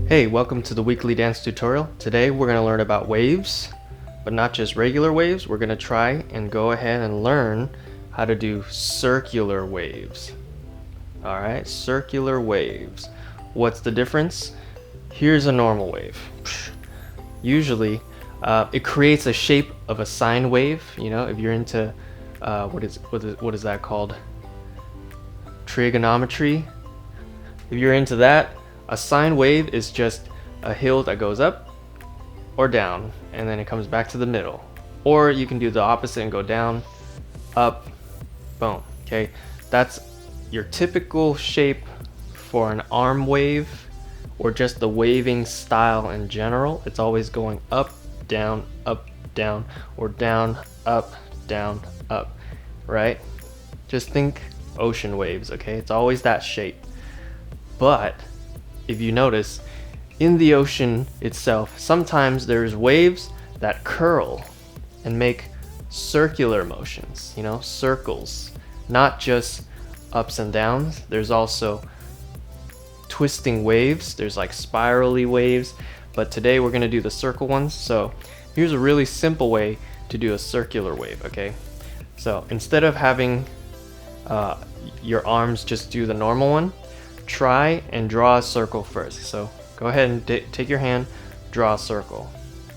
Hey, welcome to the weekly dance tutorial. Today we're going to learn about waves, but not just regular waves. We're going to try and go ahead and learn how to do circular waves. Alright, circular waves. What's the difference? Here's a normal wave. Usually, it creates a shape of a sine wave. You know, if you're into, what is that called? Trigonometry. If you're into that, a sine wave is just a hill that goes up or down, and then it comes back to the middle. Or you can do the opposite and go down, up, boom. Okay, that's your typical shape for an arm wave, or just the waving style in general. It's always going up, down, or down, up, right? Just think ocean waves, okay? It's always that shape. But if you notice, in the ocean itself, sometimes there's waves that curl and make circular motions, you know, circles, not just ups and downs. There's also twisting waves, there's like spirally waves, but today we're going to do the circle ones. So here's a really simple way to do a circular wave, okay? So instead of having your arms just do the normal one, try and draw a circle first. So go ahead and take your hand, draw a circle,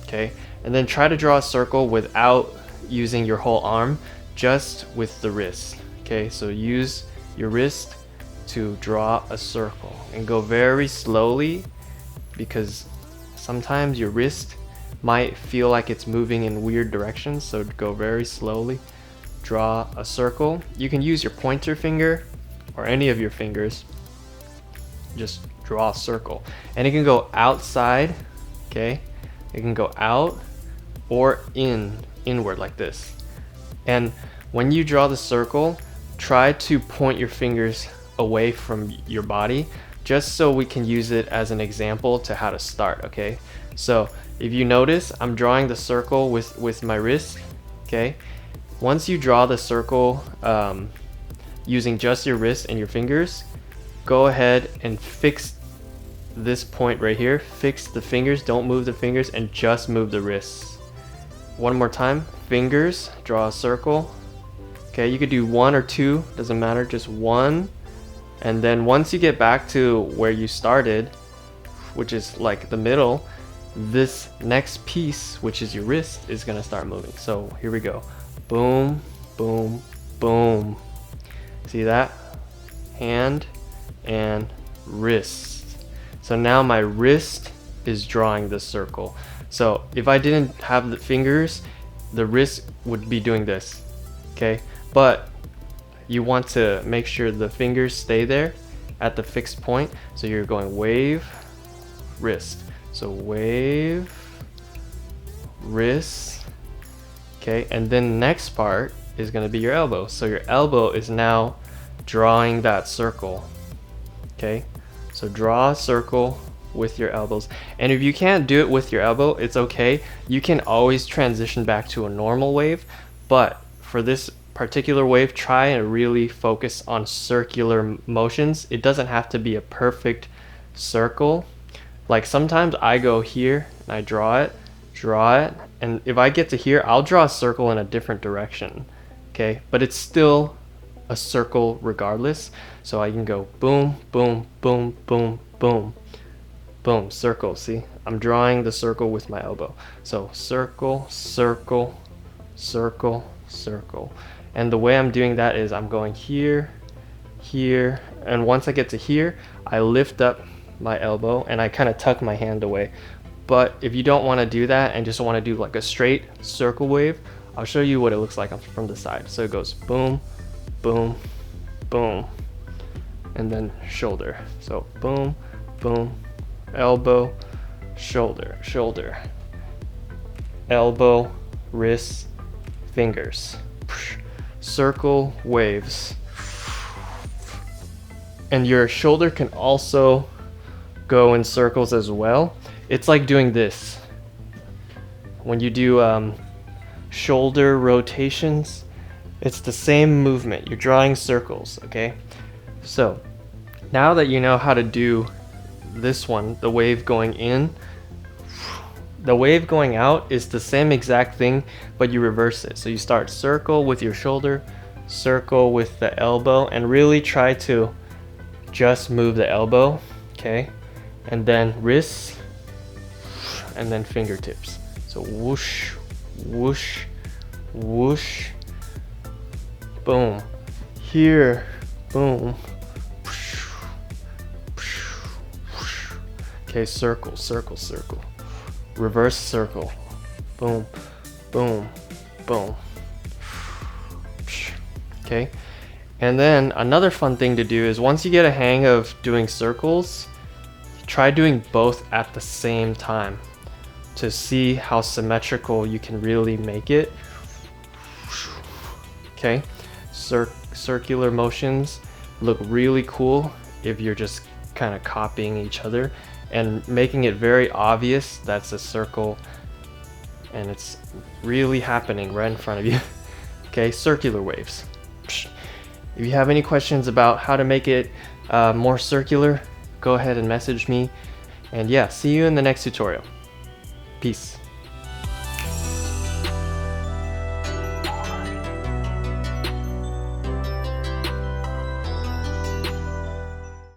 okay? And then try to draw a circle without using your whole arm, just with the wrist, okay? So use your wrist to draw a circle and go very slowly, because sometimes your wrist might feel like it's moving in weird directions. So go very slowly, draw a circle. You can use your pointer finger or any of your fingers. Just draw a circle, and it can go outside, okay? It can go out or inward like this. And when you draw the circle, try to point your fingers away from your body, just so we can use it as an example to how to start, okay? So if you notice, I'm drawing the circle with my wrist, okay? Once you draw the circle using just your wrist and your fingers, go ahead and fix this point right here. Fix the fingers, don't move the fingers, and just move the wrists. One more time, fingers, draw a circle. Okay, you could do one or two, doesn't matter, just one. And then once you get back to where you started, which is like the middle, this next piece, which is your wrist, is gonna start moving. So here we go. Boom, boom, boom. See that? Hand and wrist. So now my wrist is drawing the circle. So if I didn't have the fingers, the wrist would be doing this, okay? But you want to make sure the fingers stay there at the fixed point. So you're going wave, wrist. So wave, wrist, okay? And then the next part is gonna be your elbow. So your elbow is now drawing that circle. Okay, so draw a circle with your elbows. And if you can't do it with your elbow, it's okay. You can always transition back to a normal wave. But for this particular wave, try and really focus on circular motions. It doesn't have to be a perfect circle. Like sometimes I go here and I draw it. And if I get to here, I'll draw a circle in a different direction. Okay, but it's still a circle regardless. So I can go boom, boom, boom, boom, boom, boom, circle. See, I'm drawing the circle with my elbow. So circle, circle, circle, circle. And the way I'm doing that is I'm going here, here, and once I get to here, I lift up my elbow and I kind of tuck my hand away. But if you don't want to do that and just want to do like a straight circle wave, I'll show you what it looks like from the side. So it goes boom, boom, boom, and then shoulder. So boom, boom, elbow, shoulder, shoulder, elbow, wrist, fingers. Circle waves. And your shoulder can also go in circles as well. It's like doing this. When you do shoulder rotations, it's the same movement. You're drawing circles, okay? So now that you know how to do this one, the wave going in. The wave going out is the same exact thing, but you reverse it. So you start circle with your shoulder, circle with the elbow, and really try to just move the elbow, okay? And then wrists, and then fingertips. So whoosh, whoosh, whoosh, boom. Here, boom. Okay, circle, circle, circle. Reverse circle. Boom, boom, boom. Okay. And then another fun thing to do is once you get a hang of doing circles, try doing both at the same time to see how symmetrical you can really make it. Okay. Circular motions look really cool if you're just kind of copying each other and making it very obvious that's a circle and it's really happening right in front of you. Okay, circular waves. If you have any questions about how to make it more circular, go ahead and message me. And yeah, see you in the next tutorial. Peace.